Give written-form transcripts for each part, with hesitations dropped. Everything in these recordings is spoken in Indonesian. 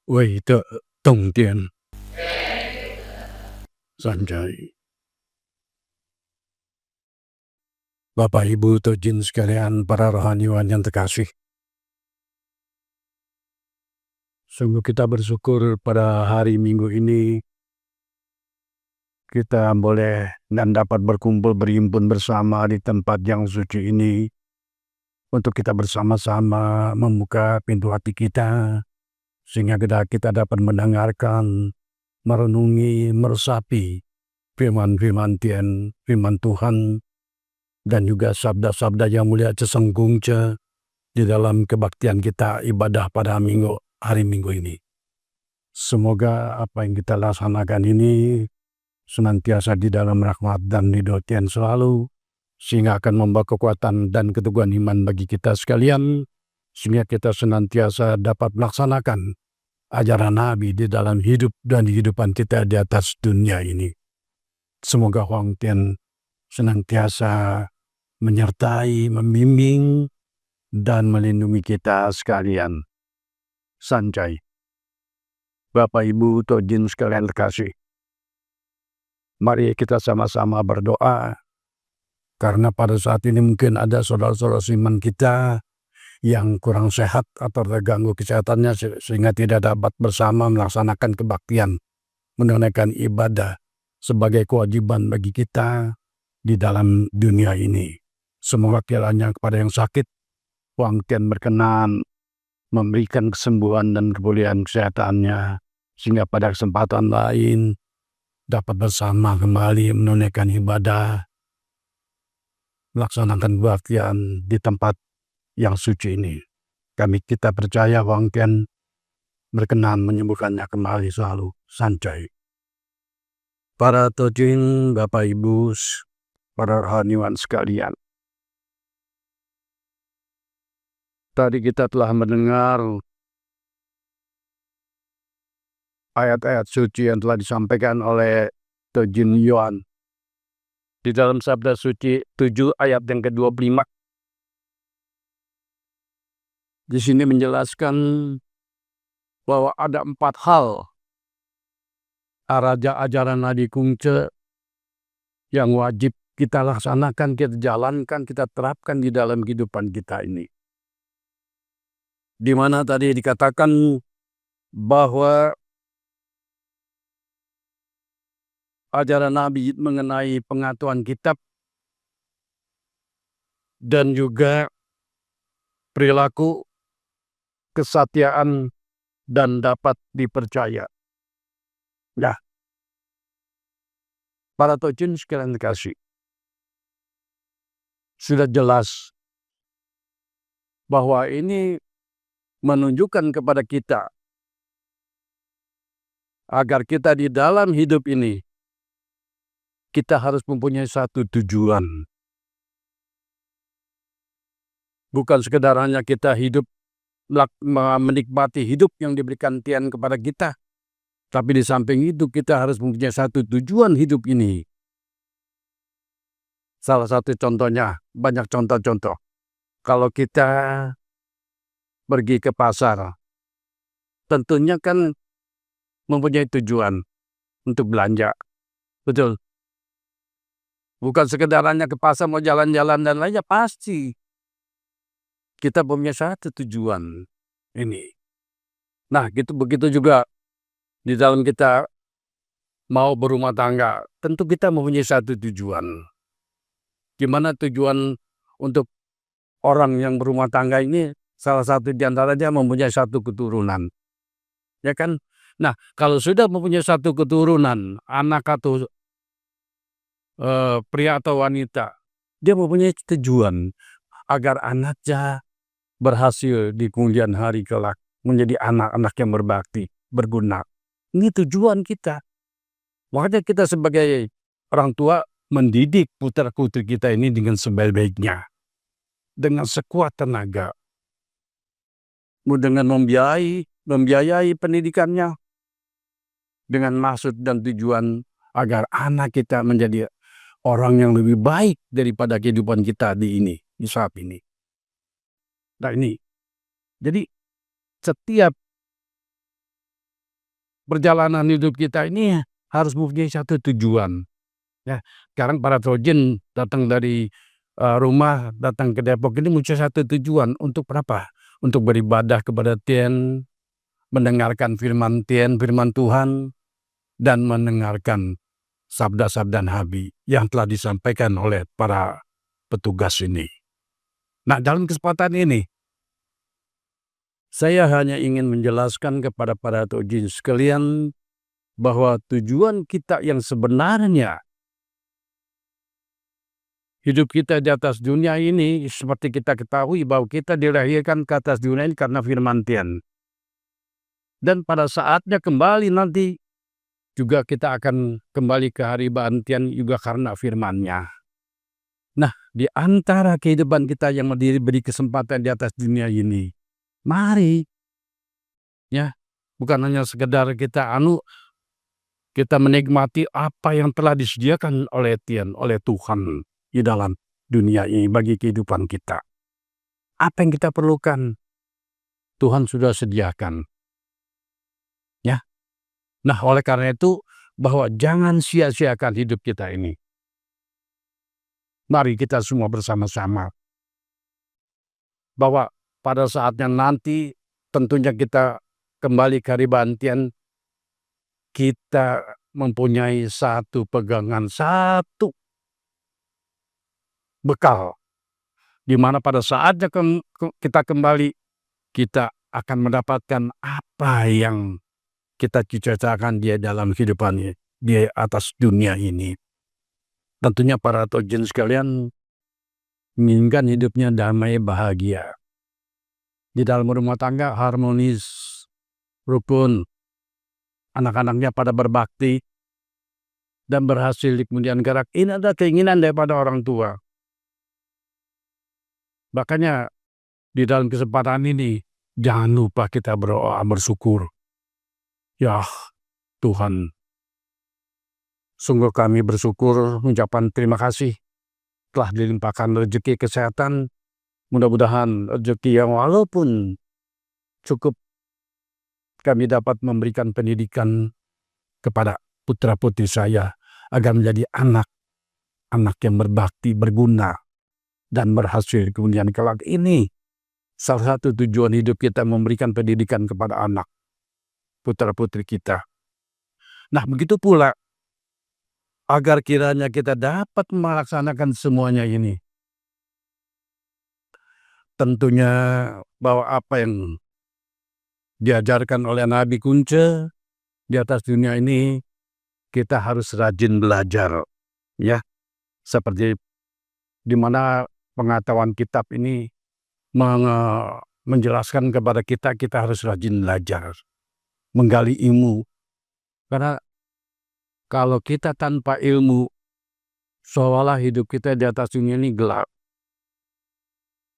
为的重点Sanjay. Bapak Ibu Tojin sekalian, para rohaniwan yang terkasih. Sungguh kita bersyukur pada hari Minggu ini kita boleh dan dapat berkumpul berhimpun bersama di tempat yang suci ini untuk kita bersama-sama membuka pintu hati kita sehingga kita dapat mendengarkan, merenungi, meresapi firman-firman Tuhan dan juga sabda-sabda yang mulia cesenggungce di dalam kebaktian kita ibadah pada hari Minggu ini. Semoga apa yang kita laksanakan ini senantiasa di dalam rahmat dan ridho Tuhan selalu, sehingga akan membawa kekuatan dan keteguhan iman bagi kita sekalian, sehingga kita senantiasa dapat melaksanakan ajaran Nabi di dalam hidup dan kehidupan kita di atas dunia ini. Semoga Huang Tian senantiasa menyertai, membimbing, dan melindungi kita sekalian. Sanjay. Bapak Ibu Tojin sekalian terkasih. Mari kita sama-sama berdoa, karena pada saat ini mungkin ada saudara-saudara seiman kita yang kurang sehat atau terganggu kesehatannya sehingga tidak dapat bersama melaksanakan kebaktian, menunaikan ibadah sebagai kewajiban bagi kita di dalam dunia ini. Semoga kiranya kepada yang sakit, Huang Tian berkenan memberikan kesembuhan dan kemuliaan kesehatannya, sehingga pada kesempatan lain dapat bersama kembali menunaikan ibadah, melaksanakan kebaktian di tempat yang suci ini. Kita percaya Huang Tian berkenan menyembuhkannya kembali selalu. Sanjay. Para Tojin, Bapak Ibu, para rohaniwan sekalian. Tadi kita telah mendengar ayat-ayat suci yang telah disampaikan oleh Tojin Yuan di dalam sabda suci 7 ayat yang ke-25. Di sini menjelaskan bahwa ada 4 hal raja ajaran Nadi Kungce yang wajib kita laksanakan, kita jalankan, kita terapkan di dalam kehidupan kita ini. Di mana tadi dikatakan bahwa ajaran Nabi mengenai pengetahuan kitab dan juga perilaku, kesatiaan, dan dapat dipercaya. Nah, para Tojin sekalian terkasih, sudah jelas bahwa ini menunjukkan kepada kita agar kita di dalam hidup ini kita harus mempunyai satu tujuan. Bukan sekedar hanya kita hidup menikmati hidup yang diberikan Tuhan kepada kita, tapi di samping itu kita harus mempunyai satu tujuan hidup ini. Salah satu contohnya, banyak contoh-contoh. Kalau kita pergi ke pasar, tentunya kan mempunyai tujuan untuk belanja. Betul. Bukan sekedar hanya ke pasar mau jalan-jalan dan lainnya, pasti kita punya satu tujuan ini. Nah, begitu juga di dalam kita mau berumah tangga, tentu kita mempunyai satu tujuan. Gimana tujuan untuk orang yang berumah tangga ini? Salah satu di antaranya mempunyai satu keturunan. Ya kan? Nah, kalau sudah mempunyai satu keturunan, anak atau pria atau wanita, dia mempunyai tujuan agar anaknya berhasil di kemudian hari kelak menjadi anak-anak yang berbakti, berguna. Ini tujuan kita. Makanya kita sebagai orang tua mendidik putra-putri kita ini dengan sebaik-baiknya, dengan sekuat tenaga, dengan membiayai pendidikannya, dengan maksud dan tujuan agar anak kita menjadi orang yang lebih baik daripada kehidupan kita di saat ini. Nah ini, jadi setiap perjalanan hidup kita ini harus mempunyai satu tujuan. Ya, sekarang para Trojan datang dari rumah, datang ke Depok ini mempunyai satu tujuan untuk berapa? Untuk beribadah kepada Tuhan, mendengarkan firman Tuhan, dan mendengarkan sabda-sabda Nabi yang telah disampaikan oleh para petugas ini. Nah, dalam kesempatan ini, saya hanya ingin menjelaskan kepada para Trojan sekalian bahwa tujuan kita yang sebenarnya, hidup kita di atas dunia ini, seperti kita ketahui bahwa kita dilahirkan ke atas dunia ini karena firman Tuhan. Dan pada saatnya kembali nanti, juga kita akan kembali ke haribaan Tuhan juga karena firman-Nya. Nah, di antara kehidupan kita yang diberi kesempatan di atas dunia ini, mari, ya, bukan hanya sekedar kita menikmati apa yang telah disediakan oleh Tuhan di dalam dunia ini bagi kehidupan kita. Apa yang kita perlukan, Tuhan sudah sediakan. Ya. Nah, oleh karena itu, bahwa jangan sia-siakan hidup kita ini. Mari kita semua bersama-sama, bahwa pada saatnya nanti tentunya kita kembali ke haribaan Tuhan, kita mempunyai satu pegangan, satu bekal, di mana pada saatnya kita kembali, kita akan mendapatkan apa yang kita cita-citakan dia dalam kehidupannya di atas dunia ini. Tentunya para Trojan sekalian menginginkan hidupnya damai bahagia. Di dalam rumah tangga harmonis, rukun, anak-anaknya pada berbakti, dan berhasil di kemudian hari. Ini adalah keinginan daripada orang tua. Makanya di dalam kesempatan ini, jangan lupa kita berdoa bersyukur. Ya Tuhan, sungguh kami bersyukur, mengucapkan terima kasih telah dilimpahkan rezeki kesehatan. Mudah-mudahan rezeki yang walaupun cukup, kami dapat memberikan pendidikan kepada putra-putri saya agar menjadi anak yang berbakti, berguna, dan berhasil kemudian kelak. Ini salah satu tujuan hidup kita, memberikan pendidikan kepada anak putra-putri kita. Nah, begitu pula agar kiranya kita dapat melaksanakan semuanya ini. Tentunya bahwa apa yang diajarkan oleh Nabi Kunce di atas dunia ini, kita harus rajin belajar, ya. Seperti di mana pengetahuan kitab ini menjelaskan kepada kita harus rajin belajar, menggali ilmu. Karena kalau kita tanpa ilmu, seolah hidup kita di atas dunia ini gelap.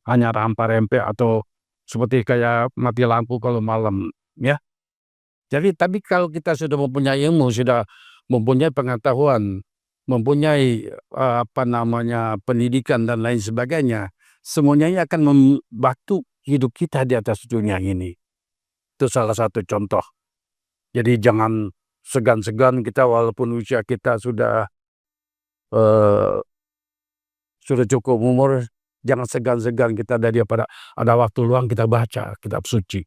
Hanya rampa-rempe atau seperti kayak mati lampu kalau malam, ya. Jadi, tapi kalau kita sudah mempunyai ilmu, sudah mempunyai pengetahuan, mempunyai pendidikan dan lain sebagainya, semuanya ini akan membantu hidup kita di atas dunia ini. Itu salah satu contoh. Jadi jangan segan-segan kita, walaupun usia kita sudah cukup umur, jangan segan-segan kita daripada ada waktu luang kita baca kitab suci.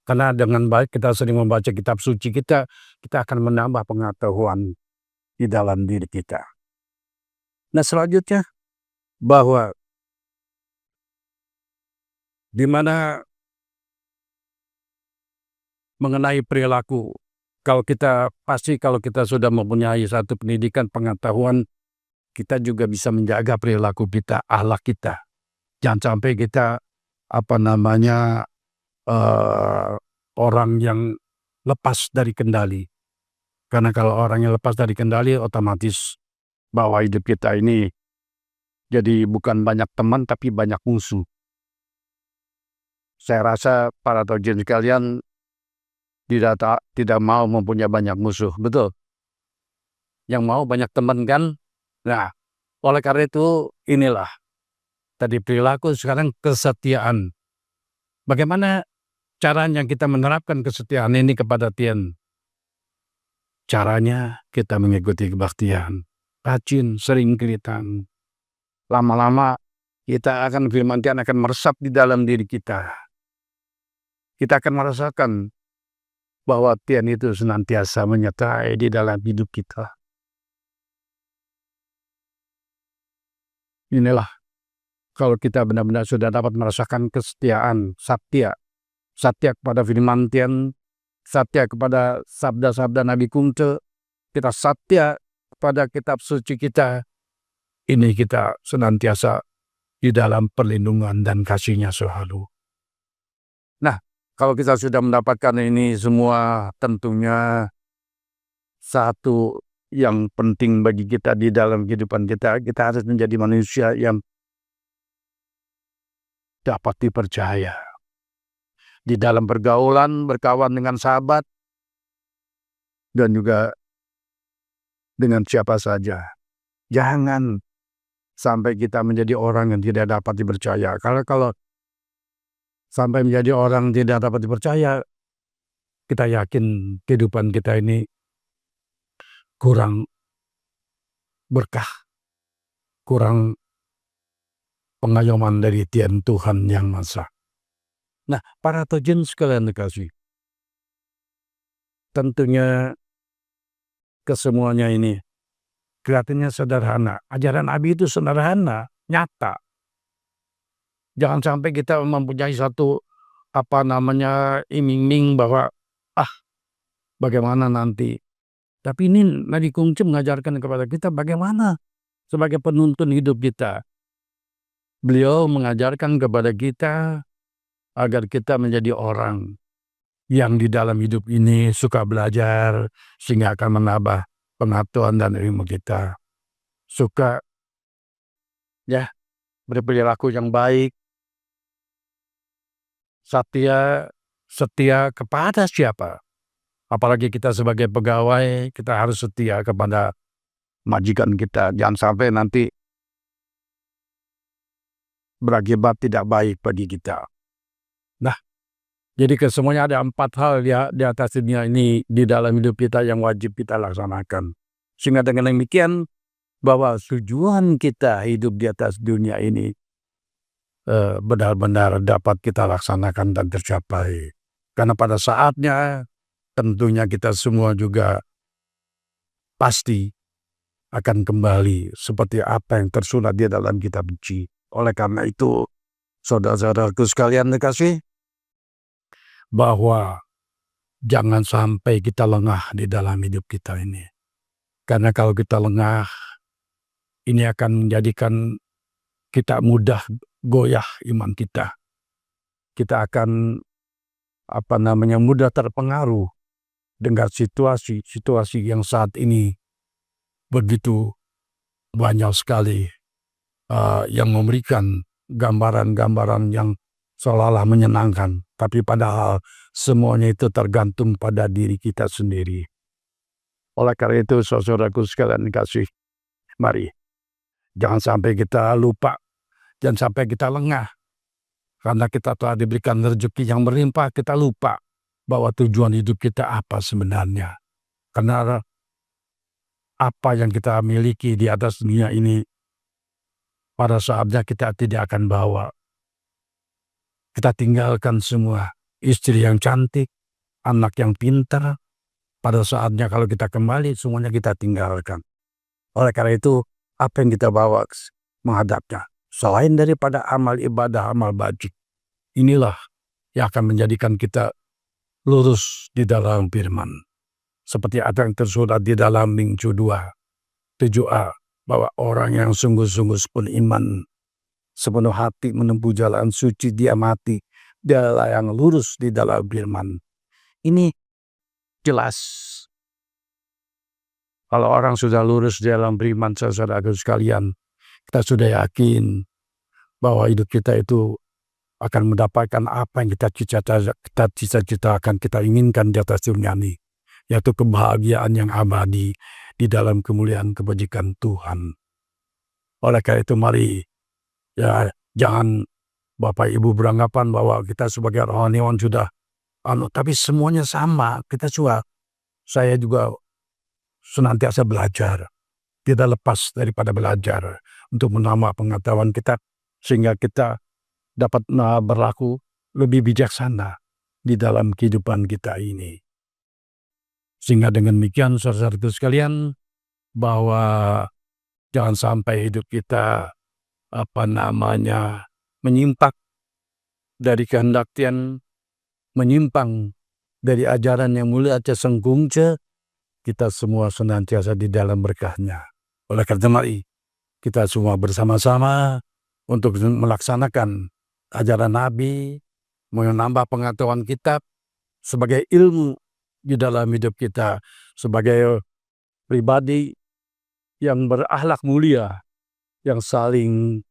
Karena dengan baik kita sering membaca kitab suci, kita akan menambah pengetahuan di dalam diri kita. Nah, selanjutnya, bahwa di mana mengenai perilaku, kalau kita sudah mempunyai satu pendidikan, pengetahuan, kita juga bisa menjaga perilaku kita, akhlak kita. Jangan sampai kita orang yang lepas dari kendali. Karena kalau orang yang lepas dari kendali, otomatis bahwa hidup kita ini jadi bukan banyak teman tapi banyak musuh. Saya rasa para Trojan sekalian tidak mau mempunyai banyak musuh, betul? Yang mau banyak teman kan? Nah, oleh karena itu inilah tadi perilaku, sekarang kesetiaan. Bagaimana caranya kita menerapkan kesetiaan ini kepada Tuhan? caranya kita mengikuti kebaktian. Rajin, sering kiritan. Lama-lama kita akan firman Tuhan akan meresap di dalam diri kita. Kita akan merasakan bahwa Tuhan itu senantiasa menyertai di dalam hidup kita. Inilah kalau kita benar-benar sudah dapat merasakan kesetiaan, satya kepada firman Tuhan, satya kepada sabda-sabda Nabi Kunte, kita satya kepada kitab suci kita. Ini kita senantiasa di dalam perlindungan dan kasih-Nya selalu. Nah, kalau kita sudah mendapatkan ini semua, tentunya satu yang penting bagi kita di dalam kehidupan kita, kita harus menjadi manusia yang dapat dipercaya. Di dalam pergaulan, berkawan dengan sahabat, dan juga dengan siapa saja. Jangan sampai kita menjadi orang yang tidak dapat dipercaya. Kalau sampai menjadi orang yang tidak dapat dipercaya, kita yakin kehidupan kita ini kurang berkah, kurang pengayoman dari Tuhan Yang Maha Esa. Nah, para tojen sekalian dikasih, tentunya kesemuanya ini kelihatannya sederhana. Ajaran Nabi itu sederhana, nyata. Jangan sampai kita mempunyai satu iming-iming bahwa bagaimana nanti. Tapi ini Nabi Kungce mengajarkan kepada kita bagaimana sebagai penuntun hidup kita. Beliau mengajarkan kepada kita agar kita menjadi orang yang di dalam hidup ini suka belajar sehingga akan menambah pengetahuan dan ilmu kita. Suka berperilaku yang baik, setia kepada siapa? Apalagi kita sebagai pegawai, kita harus setia kepada majikan kita. Jangan sampai nanti berakibat tidak baik bagi kita. Nah, jadi kesemuanya ada 4 hal di atas dunia ini di dalam hidup kita yang wajib kita laksanakan. Sehingga dengan demikian bahwa tujuan kita hidup di atas dunia ini benar-benar dapat kita laksanakan dan tercapai. Karena pada saatnya tentunya kita semua juga pasti akan kembali seperti apa yang tersurat di dalam kitab suci. Oleh karena itu, saudara-saudaraku sekalian dikasih, bahwa jangan sampai kita lengah di dalam hidup kita ini. Karena kalau kita lengah, ini akan menjadikan kita mudah goyah iman kita. Kita akan mudah terpengaruh dengan situasi yang saat ini begitu banyak sekali yang memberikan gambaran-gambaran yang seolah-olah menyenangkan, tapi padahal semuanya itu tergantung pada diri kita sendiri. Oleh karena itu, saudaraku sekalian dikasih, mari jangan sampai kita lupa, jangan sampai kita lengah, karena kita telah diberikan rezeki yang berlimpah, kita lupa bahwa tujuan hidup kita apa sebenarnya. Karena apa yang kita miliki di atas dunia ini, pada saatnya kita tidak akan bawa. Kita tinggalkan semua, istri yang cantik, anak yang pintar. Pada saatnya kalau kita kembali, semuanya kita tinggalkan. Oleh karena itu, apa yang kita bawa menghadapnya? Selain daripada amal ibadah, amal bajik, inilah yang akan menjadikan kita lurus di dalam firman. Seperti apa yang tersurat di dalam Minggu 2:7a, bahwa orang yang sungguh-sungguh sepenuh iman, sepenuh hati menempuh jalan suci, dia mati, dialah yang lurus di dalam firman. Ini jelas. Kalau orang sudah lurus di dalam firman, saudara-saudara sekalian, kita sudah yakin bahwa hidup kita itu akan mendapatkan apa yang kita cita-citakan, kita inginkan di atas dunia ini, yaitu kebahagiaan yang abadi di dalam kemuliaan kebajikan Tuhan. Oleh karena itu, mari jangan Bapak Ibu beranggapan bahwa kita sebagai rohaniawan sudah tapi semuanya sama. Saya juga senantiasa belajar, tidak lepas daripada belajar untuk menambah pengetahuan kita sehingga kita dapat berlaku lebih bijaksana di dalam kehidupan kita ini. Sehingga dengan demikian saudara-saudaraku sekalian, bahwa jangan sampai hidup kita menyimpang dari kehendak Tuhan, menyimpang dari ajaran yang mulia aja sengkungce, kita semua senantiasa di dalam berkah-Nya. Oleh karena mari kita semua bersama-sama untuk melaksanakan ajaran Nabi, menambah pengetahuan kitab sebagai ilmu di dalam hidup kita, sebagai pribadi yang berakhlak mulia, yang saling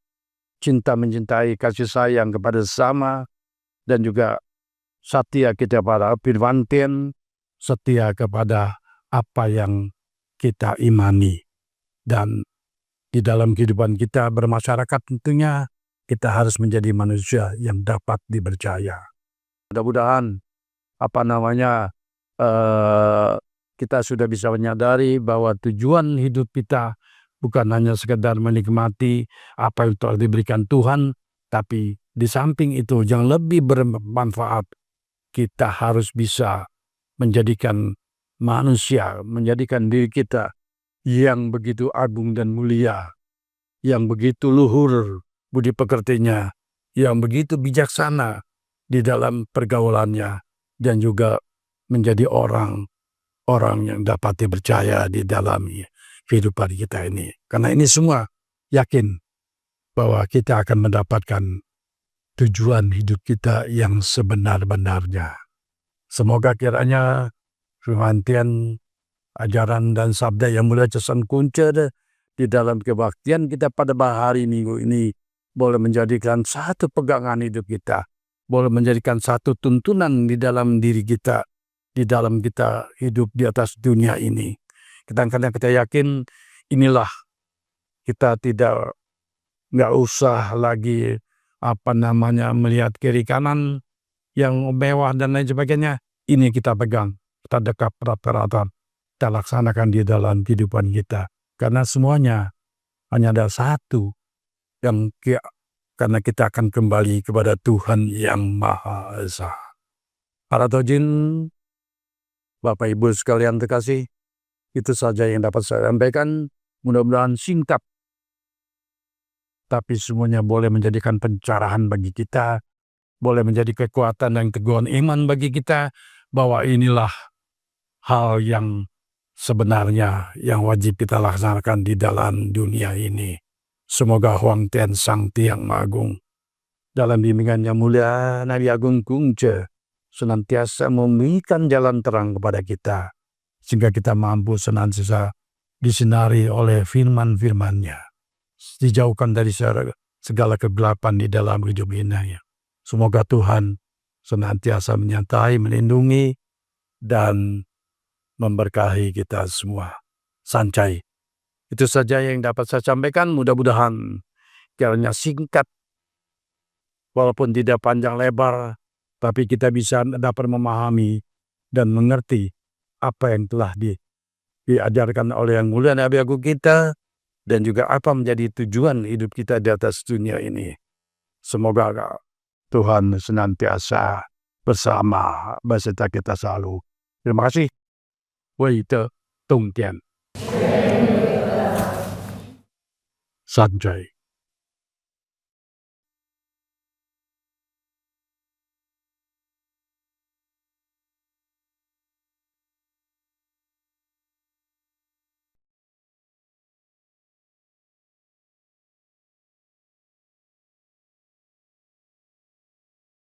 cinta mencintai, kasih sayang kepada sesama, dan juga setia kita pada firman Tuhan, setia kepada apa yang kita imani. Dan di dalam kehidupan kita bermasyarakat tentunya kita harus menjadi manusia yang dapat dipercaya. Mudah-mudahan kita sudah bisa menyadari bahwa tujuan hidup kita bukan hanya sekedar menikmati apa yang telah diberikan Tuhan, tapi di samping itu yang lebih bermanfaat, kita harus bisa menjadikan manusia, menjadikan diri kita yang begitu agung dan mulia, yang begitu luhur budi pekertinya, yang begitu bijaksana di dalam pergaulannya, dan juga menjadi orang yang dapat dipercaya di dalam kehidupan kita ini. Karena ini semua yakin bahwa kita akan mendapatkan tujuan hidup kita yang sebenar-benarnya. Semoga kiranya firman Tuhan, ajaran dan sabda yang mulia cesan kunci di dalam kebaktian kita pada hari Minggu ini boleh menjadikan satu pegangan hidup kita, boleh menjadikan satu tuntunan di dalam diri kita, di dalam kita hidup di atas dunia ini. Kadang-kadang kita yakin inilah kita nggak usah lagi melihat kiri kanan yang mewah dan lain sebagainya. Ini kita pegang, kita dekat rata-rata, kita laksanakan di dalam kehidupan kita. Karena semuanya hanya ada satu, karena kita akan kembali kepada Tuhan yang Maha Esa. Para tojin, Bapak Ibu sekalian terkasih, itu saja yang dapat saya sampaikan. Mudah-mudahan singkat, tapi semuanya boleh menjadikan pencerahan bagi kita, boleh menjadi kekuatan dan teguhan iman bagi kita, bahwa inilah hal yang sebenarnya yang wajib kita laksanakan di dalam dunia ini. Semoga Huang Tian Sang Tiang Agung dalam bimbingan yang mulia Nabi Agung Kungce senantiasa memberikan jalan terang kepada kita, sehingga kita mampu senantiasa disinari oleh firman-firman-Nya, dijauhkan dari segala kegelapan di dalam hidup ini. Semoga Tuhan senantiasa menyertai, melindungi, dan memberkahi kita semua. Sancai. Itu saja yang dapat saya sampaikan. Mudah-mudahan kiranya singkat, walaupun tidak panjang lebar, tapi kita bisa dapat memahami dan mengerti apa yang telah diajarkan oleh yang mulia Nabi Agung kita, dan juga apa menjadi tujuan hidup kita di atas dunia ini. Semoga Tuhan senantiasa bersama beserta kita selalu. Terima kasih. Wei Te Tung Tian. Sanjay.